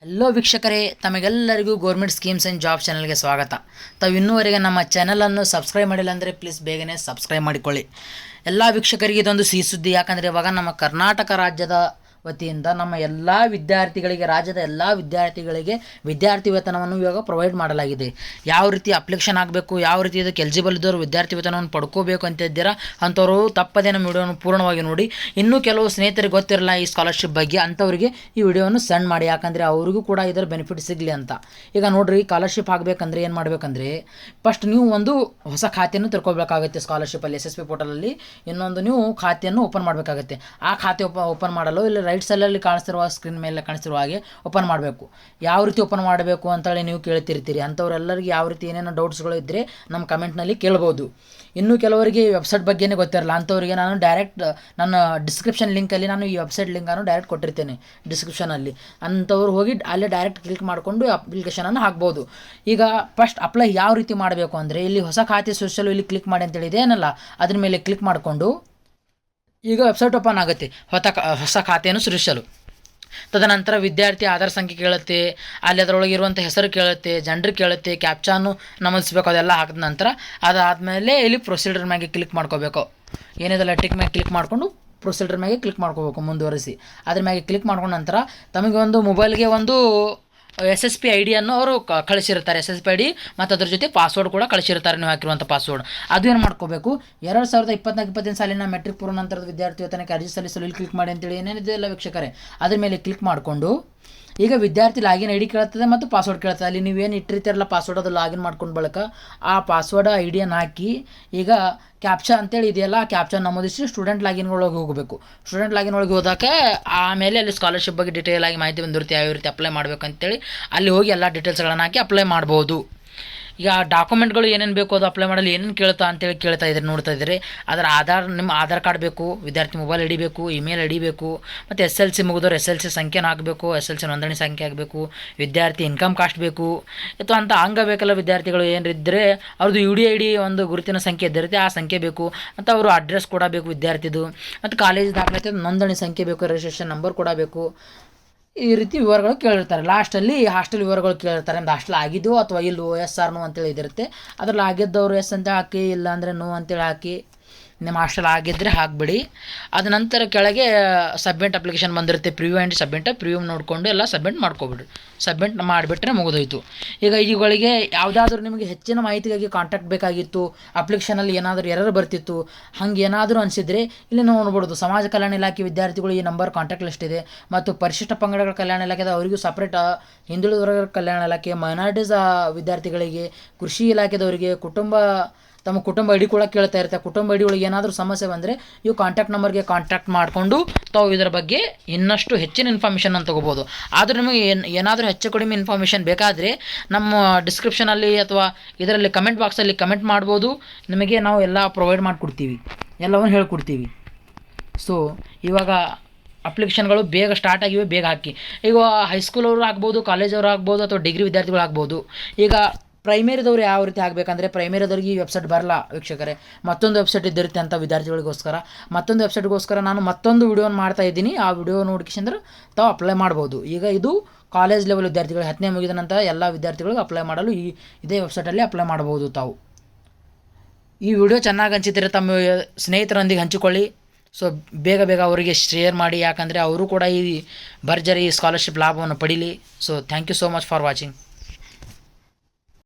Hello ವೀಕ್ಷಕರೇ, ತಮಗೆಲ್ಲರಿಗೂ government schemes and job ಚಾನಲ್ಗೆ ಸ್ವಾಗತ. ತಾವು ಇನ್ನೂವರೆಗೆ ನಮ್ಮ ಚಾನಲನ್ನು ಸಬ್ಸ್ಕ್ರೈಬ್ ಮಾಡಿಲ್ಲ ಅಂದರೆ ಪ್ಲೀಸ್ ಬೇಗನೆ ಸಬ್ಸ್ಕ್ರೈಬ್ ಮಾಡಿಕೊಳ್ಳಿ. ಎಲ್ಲ ವೀಕ್ಷಕರಿಗೆ ಇದೊಂದು ಸಿಹಿ ಸುದ್ದಿ. ಯಾಕಂದರೆ ಇವಾಗ ನಮ್ಮ ಕರ್ನಾಟಕ ರಾಜ್ಯದ ವತಿಯಿಂದ ನಮ್ಮ ಎಲ್ಲ ವಿದ್ಯಾರ್ಥಿಗಳಿಗೆ, ರಾಜ್ಯದ ಎಲ್ಲ ವಿದ್ಯಾರ್ಥಿಗಳಿಗೆ ವಿದ್ಯಾರ್ಥಿ ವೇತನವನ್ನು ಇವಾಗ ಪ್ರೊವೈಡ್ ಮಾಡಲಾಗಿದೆ. ಯಾವ ರೀತಿ ಅಪ್ಲಿಕೇಶನ್ ಆಗಬೇಕು, ಯಾವ ರೀತಿ ಇದಕ್ಕೆ ಎಲಿಜಿಬಲ್ ಇದ್ದವರು ವಿದ್ಯಾರ್ಥಿ ವೇತನವನ್ನು ಪಡ್ಕೋಬೇಕು ಅಂತ ಇದ್ದೀರಾ ಅಂಥವರು ತಪ್ಪದೇ ನಮ್ಮ ವಿಡಿಯೋವನ್ನು ಪೂರ್ಣವಾಗಿ ನೋಡಿ. ಇನ್ನೂ ಕೆಲವು ಸ್ನೇಹಿತರಿಗೆ ಗೊತ್ತಿರಲ್ಲ ಈ ಸ್ಕಾಲರ್ಶಿಪ್ ಬಗ್ಗೆ, ಅಂಥವರಿಗೆ ಈ ವಿಡಿಯೋವನ್ನು ಸೆಂಡ್ ಮಾಡಿ, ಯಾಕಂದರೆ ಅವ್ರಿಗೂ ಕೂಡ ಇದರ ಬೆನಿಫಿಟ್ ಸಿಗಲಿ ಅಂತ. ಈಗ ನೋಡಿರಿ, ಸ್ಕಾಲರ್ಶಿಪ್ ಆಗಬೇಕಂದ್ರೆ ಏನು ಮಾಡಬೇಕಂದ್ರೆ ಫಸ್ಟ್ ನೀವು ಒಂದು ಹೊಸ ಖಾತೆಯನ್ನು ತಿಳ್ಕೊಬೇಕಾಗುತ್ತೆ. ಸ್ಕಾಲರ್ಶಿಪ್ಪಲ್ಲಿ SSP ಪೋರ್ಟಲಲ್ಲಿ ಇನ್ನೊಂದು ನೀವು ಖಾತೆಯನ್ನು ಓಪನ್ ಮಾಡಬೇಕಾಗುತ್ತೆ. ಆ ಖಾತೆ ಓಪನ್ ಮಾಡಲು ಇಲ್ಲಿ ರೈಟ್ ಸೈಡಲ್ಲಿ ಕಾಣಿಸ್ತಿರುವ ಸ್ಕ್ರೀನ್ ಮೇಲೆ ಕಾಣಿಸ್ತಿರುವ ಹಾಗೆ ಓಪನ್ ಮಾಡಬೇಕು. ಯಾವ ರೀತಿ ಓಪನ್ ಮಾಡಬೇಕು ಅಂತೇಳಿ ನೀವು ಕೇಳ್ತಿರ್ತೀರಿ. ಅಂಥವ್ರೆಲ್ಲರಿಗೆ ಯಾವ ರೀತಿ ಏನೇನೋ ಡೌಟ್ಸ್ಗಳು ಇದ್ದರೆ ನಮ್ಮ ಕಮೆಂಟ್ನಲ್ಲಿ ಕೇಳ್ಬೋದು. ಇನ್ನೂ ಕೆಲವರಿಗೆ ಈ ವೆಬ್ಸೈಟ್ ಬಗ್ಗೆನೇ ಗೊತ್ತಿರಲ್ಲ, ಅಂಥವರಿಗೆ ನಾನು ಡೈರೆಕ್ಟ್ ನನ್ನ ಡಿಸ್ಕ್ರಿಪ್ಷನ್ ಲಿಂಕಲ್ಲಿ ನಾನು ಈ ವೆಬ್ಸೈಟ್ ಲಿಂಕನ್ನು ಡೈರೆಕ್ಟ್ ಕೊಟ್ಟಿರ್ತೇನೆ ಡಿಸ್ಕ್ರಿಪ್ಷನಲ್ಲಿ. ಅಂಥವ್ರು ಹೋಗಿ ಅಲ್ಲೇ ಡೈರೆಕ್ಟ್ ಕ್ಲಿಕ್ ಮಾಡಿಕೊಂಡು ಅಪ್ಲಿಕೇಶನನ್ನು ಹಾಕ್ಬೋದು. ಈಗ ಫಸ್ಟ್ ಅಪ್ಲೈ ಯಾವ ರೀತಿ ಮಾಡಬೇಕು ಅಂದರೆ, ಇಲ್ಲಿ ಹೊಸ ಖಾತೆ ಸೃಷ್ಟಿಸಲು ಇಲ್ಲಿ ಕ್ಲಿಕ್ ಮಾಡಿ ಅಂತೇಳಿದೆ ಏನಲ್ಲ, ಅದ್ರ ಮೇಲೆ ಕ್ಲಿಕ್ ಮಾಡಿಕೊಂಡು ಈಗ ವೆಬ್ಸೈಟ್ ಓಪನ್ ಆಗುತ್ತೆ ಹೊಸ ಖಾತೆಯನ್ನು ಸೃಷ್ಟಿಸಲು. ತದನಂತರ ವಿದ್ಯಾರ್ಥಿ ಆಧಾರ್ ಸಂಖ್ಯೆ ಕೇಳುತ್ತೆ, ಅಲ್ಲಿ ಅದರೊಳಗೆ ಇರುವಂಥ ಹೆಸರು ಕೇಳುತ್ತೆ, ಜೆಂಡರ್ ಕೇಳುತ್ತೆ, ಕ್ಯಾಪ್ಚಾನು ನಮೂದಿಸಬೇಕು. ಅದೆಲ್ಲ ಹಾಕಿದ ನಂತರ ಅದಾದಮೇಲೆ ಇಲ್ಲಿ ಪ್ರೊಸೀಡರ್ ಮ್ಯಾಗೆ ಕ್ಲಿಕ್ ಮಾಡ್ಕೋಬೇಕು. ಏನಿದೆಲ್ಲ ಟಿಕ್ ಮ್ಯಾಗೆ ಕ್ಲಿಕ್ ಮಾಡಿಕೊಂಡು ಪ್ರೊಸೀಡರ್ ಮ್ಯಾಗೆ ಕ್ಲಿಕ್ ಮಾಡ್ಕೋಬೇಕು, ಮುಂದುವರಿಸಿ. ಅದ್ರ ಮ್ಯಾಗೆ ಕ್ಲಿಕ್ ಮಾಡ್ಕೊಂಡ ನಂತರ ತಮಗೆ ಒಂದು ಮೊಬೈಲ್ಗೆ ಒಂದು SSP ಐಡಿಯನ್ನು ಅವರು ಕಳಿಸಿರ್ತಾರೆ. SSP ID ಮತ್ತು ಅದ್ರ ಜೊತೆ ಪಾಸ್ವರ್ಡ್ ಕೂಡ ಕಳಿಸಿರ್ತಾರೆ, ನೀವು ಹಾಕಿರುವಂಥ ಪಾಸ್ವರ್ಡ್. ಅದು ಏನು ಮಾಡ್ಕೋಬೇಕು, 2024-25 ಸಾಲಿನ ಮೆಟ್ರಿಕ್ ಪೂರ್ವ ನಂತರದ ವಿದ್ಯಾರ್ಥಿ ವೇತನಕ್ಕೆ ಅರ್ಜಿ ಸಲ್ಲಿಸಲು ಇಲ್ಲಿ ಕ್ಲಿಕ್ ಮಾಡಿ ಅಂತೇಳಿ ಏನೇನಿದೆ ಎಲ್ಲ ವೀಕ್ಷಕರೇ, ಅದ್ರ ಮೇಲೆ ಕ್ಲಿಕ್ ಮಾಡಿಕೊಂಡು ಈಗ ವಿದ್ಯಾರ್ಥಿ ಲಾಗಿನ್ ID ಕೇಳ್ತದೆ ಮತ್ತು ಪಾಸ್ವರ್ಡ್ ಕೇಳ್ತದೆ. ಅಲ್ಲಿ ನೀವೇನು ಇಟ್ಟಿರ್ತೀರಲ್ಲ ಪಾಸ್ವರ್ಡ್, ಅದು ಲಾಗಿನ್ ಮಾಡ್ಕೊಂಡು ಬಳಿಕ ಆ ಪಾಸ್ವರ್ಡ್ ಐಡಿಯನ್ನು ಹಾಕಿ ಈಗ ಕ್ಯಾಪ್ಚಾ ಅಂತೇಳಿ ಇದೆಯಲ್ಲ, ಆ ಕ್ಯಾಪ್ಚಾ ನಮೂದಿಸಿ ಸ್ಟೂಡೆಂಟ್ ಲಾಗಿನ್ ಒಳಗೆ ಹೋಗಬೇಕು. ಸ್ಟೂಡೆಂಟ್ ಲಾಗಿನ್ ಒಳಗೆ ಹೋದಾಗ ಆಮೇಲೆ ಅಲ್ಲಿ ಸ್ಕಾಲರ್ಶಿಪ್ ಬಗ್ಗೆ ಡೀಟೇಲ್ ಆಗಿ ಮಾಹಿತಿ ಬಂದಿರುತ್ತೆ, ಯಾವ ರೀತಿ ಅಪ್ಲೈ ಮಾಡಬೇಕು ಅಂತೇಳಿ. ಅಲ್ಲಿ ಹೋಗಿ ಎಲ್ಲ ಡೀಟೇಲ್ಸ್ಗಳನ್ನು ಹಾಕಿ ಅಪ್ಲೈ ಮಾಡ್ಬೋದು. ಈಗ ಡಾಕ್ಯುಮೆಂಟ್ಗಳು ಏನೇನು ಬೇಕು, ಅದು ಅಪ್ಲೈ ಮಾಡಲು ಏನೇನು ಅಂತೇಳಿ ಕೇಳ್ತಾ ಇದ್ದೀರಿ, ನೋಡ್ತಾ ಇದ್ದೀರಿ. ಅದರ ನಿಮ್ಮ ಆಧಾರ್ ಕಾರ್ಡ್ ಬೇಕು, ವಿದ್ಯಾರ್ಥಿ ಮೊಬೈಲ್ ID ಬೇಕು, ಇಮೇಲ್ ID ಬೇಕು, ಮತ್ತು SLC ಮುಗಿದವ್ರು SLC ಸಂಖ್ಯೆನ ಹಾಕಬೇಕು, SLC ನೋಂದಣಿ ಸಂಖ್ಯೆ ಆಗಬೇಕು, ವಿದ್ಯಾರ್ಥಿ ಇನ್ಕಮ್ ಕಾಸ್ಟ್ ಬೇಕು, ಅಥವಾ ಅಂತ ಹಂಗೆ ಬೇಕಲ್ಲ ವಿದ್ಯಾರ್ಥಿಗಳು ಏನಿದ್ದರೆ ಅವ್ರದ್ದು UDID ಒಂದು ಗುರುತಿನ ಸಂಖ್ಯೆ ಇದ್ದಿರುತ್ತೆ, ಆ ಸಂಖ್ಯೆ ಬೇಕು ಅಂತ. ಅವರು ಅಡ್ರೆಸ್ ಕೂಡ ಬೇಕು ವಿದ್ಯಾರ್ಥಿದು, ಮತ್ತು ಕಾಲೇಜ್ ದಾಖಲಾತಿ ನೋಂದಣಿ ಸಂಖ್ಯೆ ಬೇಕು, ರಿಜಿಸ್ಟ್ರೇಷನ್ ನಂಬರ್ ಕೂಡ ಬೇಕು. ಈ ರೀತಿ ವಿವರಗಳು ಕೇಳಿರ್ತಾರೆ. ಲಾಸ್ಟಲ್ಲಿ ಹಾಸ್ಟೆಲ್ ವಿವರಗಳು ಕೇಳಿರ್ತಾರೆ, ಒಂದು ಹಾಸ್ಟೆಲ್ ಆಗಿದೆಯೋ ಅಥವಾ ಇಲ್ಲವೋ, ಎಸ್ ಆರ್ ನೋ ಅಂತೇಳಿ ಇದಿರುತ್ತೆ. ಅದ್ರಲ್ಲಿ ಆಗಿದ್ದವರು ಎಸ್ ಅಂತ ಹಾಕಿ, ಇಲ್ಲ ಅಂದರೆ ನೋ ಅಂತೇಳಿ ಹಾಕಿ, ನಿಮ್ಮ ಹಾಸ್ಟೆಲ್ ಆಗಿದ್ದರೆ ಹಾಕ್ಬಿಡಿ. ಅದ ನಂತರ ಕೆಳಗೆ ಸಬ್ಮಿಟ್ ಅಪ್ಲಿಕೇಶನ್ ಬಂದಿರುತ್ತೆ, ಪ್ರಿವ್ಯೂ ಆ್ಯಂಡ್ ಸಬ್ಮಿಟ್. ಪ್ರಿವ್ಯೂ ನೋಡಿಕೊಂಡು ಎಲ್ಲ ಸಬ್ಮಿಟ್ ಮಾಡ್ಕೊಬಿಡ್ರಿ. ಸಬ್ಮಿಟ್ ಮಾಡಿಬಿಟ್ರೆ ಮುಗಿದೋಯ್ತು. ಈಗ ಇವುಗಳಿಗೆ ಯಾವುದಾದ್ರೂ ನಿಮಗೆ ಹೆಚ್ಚಿನ ಮಾಹಿತಿಗಾಗಿ ಕಾಂಟ್ಯಾಕ್ಟ್ ಬೇಕಾಗಿತ್ತು, ಅಪ್ಲಿಕೇಶನಲ್ಲಿ ಏನಾದರೂ ಎರರ್ ಬರ್ತಿತ್ತು, ಹಂಗೆ ಏನಾದರೂ ಅನಿಸಿದರೆ ಇಲ್ಲಿ ನೋಡ್ಬೋದು. ಸಮಾಜ ಕಲ್ಯಾಣ ಇಲಾಖೆ ವಿದ್ಯಾರ್ಥಿಗಳು ಈ ನಂಬರ್ ಕಾಂಟ್ಯಾಕ್ಟ್ ಲಿಸ್ಟ್ ಇದೆ, ಮತ್ತು ಪರಿಶಿಷ್ಟ ಪಂಗಡಗಳ ಕಲ್ಯಾಣ ಇಲಾಖೆ ಅವರಿಗೂ ಸಪ್ರೇಟ್, ಹಿಂದುಳಿದ ವರ್ಗಗಳ ಕಲ್ಯಾಣ ಇಲಾಖೆ, ಮೈನಾರಿಟೀಸ್ ವಿದ್ಯಾರ್ಥಿಗಳಿಗೆ, ಕೃಷಿ ಇಲಾಖೆದವರಿಗೆ ತಮ್ಮ ಕುಟುಂಬ ID ಕೂಡ ಕೇಳ್ತಾ ಇರುತ್ತೆ. ಕುಟುಂಬ ID ಒಳಗೆ ಏನಾದರೂ ಸಮಸ್ಯೆ ಬಂದರೆ ಇವು ಕಾಂಟ್ಯಾಕ್ಟ್ ನಂಬರ್ಗೆ ಕಾಂಟ್ಯಾಕ್ಟ್ ಮಾಡಿಕೊಂಡು ತಾವು ಇದರ ಬಗ್ಗೆ ಇನ್ನಷ್ಟು ಹೆಚ್ಚಿನ ಇನ್ಫಾರ್ಮೇಷನ್ ತೊಗೋಬೋದು. ಆದರೂ ನಿಮಗೆ ಏನಾದರೂ ಹೆಚ್ಚು ಕಡಿಮೆ ಇನ್ಫಾರ್ಮೇಷನ್ ಬೇಕಾದರೆ ನಮ್ಮ ಡಿಸ್ಕ್ರಿಪ್ಷನಲ್ಲಿ ಅಥವಾ ಇದರಲ್ಲಿ ಕಮೆಂಟ್ ಬಾಕ್ಸಲ್ಲಿ ಕಮೆಂಟ್ ಮಾಡ್ಬೋದು. ನಿಮಗೆ ನಾವು ಎಲ್ಲ ಪ್ರೊವೈಡ್ ಮಾಡಿಕೊಡ್ತೀವಿ, ಎಲ್ಲವನ್ನು ಹೇಳ್ಕೊಡ್ತೀವಿ. ಸೊ ಇವಾಗ ಅಪ್ಲಿಕೇಶನ್ಗಳು ಬೇಗ ಸ್ಟಾರ್ಟ್ ಆಗಿವೆ, ಬೇಗ ಹಾಕಿ. ಈಗ ಹೈಸ್ಕೂಲವರು ಆಗ್ಬೋದು, ಕಾಲೇಜವರು ಆಗ್ಬೋದು, ಅಥವಾ ಡಿಗ್ರಿ ವಿದ್ಯಾರ್ಥಿಗಳು ಆಗ್ಬೋದು. ಈಗ ಪ್ರೈಮರಿದವ್ರು ಯಾವ ರೀತಿ ಆಗಬೇಕಂದ್ರೆ, ಪ್ರೈಮರಿದವ್ರಿಗೆ ಈ ವೆಬ್ಸೈಟ್ ಬರಲ್ಲ ವೀಕ್ಷಕರೇ, ಮತ್ತೊಂದು ವೆಬ್ಸೈಟ್ ಇದ್ದಿರುತ್ತೆ ಅಂತ ವಿದ್ಯಾರ್ಥಿಗಳಿಗೋಸ್ಕರ. ಮತ್ತೊಂದು ವೆಬ್ಸೈಟ್ಗೋಸ್ಕರ ನಾನು ಮತ್ತೊಂದು ವಿಡಿಯೋನ ಮಾಡ್ತಾ ಇದ್ದೀನಿ. ಆ ವಿಡಿಯೋ ನೋಡ್ಕೊಂಡ್ರೆ ತಾವು ಅಪ್ಲೈ ಮಾಡ್ಬೋದು. ಈಗ ಇದು ಕಾಲೇಜ್ ಲೆವೆಲ್ ವಿದ್ಯಾರ್ಥಿಗಳು 10ನೇ ಮುಗಿದ ನಂತರ ಎಲ್ಲ ವಿದ್ಯಾರ್ಥಿಗಳಿಗೆ ಅಪ್ಲೈ ಮಾಡಲು ಇದೇ ವೆಬ್ಸೈಟಲ್ಲಿ ಅಪ್ಲೈ ಮಾಡ್ಬೋದು ತಾವು. ಈ ವಿಡಿಯೋ ಚೆನ್ನಾಗಿ ಅನಿಸಿದರೆ ತಮ್ಮ ಸ್ನೇಹಿತರೊಂದಿಗೆ ಹಂಚಿಕೊಳ್ಳಿ. ಸೊ ಬೇಗ ಅವರಿಗೆ ಶೇರ್ ಮಾಡಿ, ಯಾಕಂದರೆ ಅವರು ಕೂಡ ಈ ಭರ್ಜರಿ ಸ್ಕಾಲರ್ಶಿಪ್ ಲಾಭವನ್ನು ಪಡೀಲಿ. So thank you so much for watching.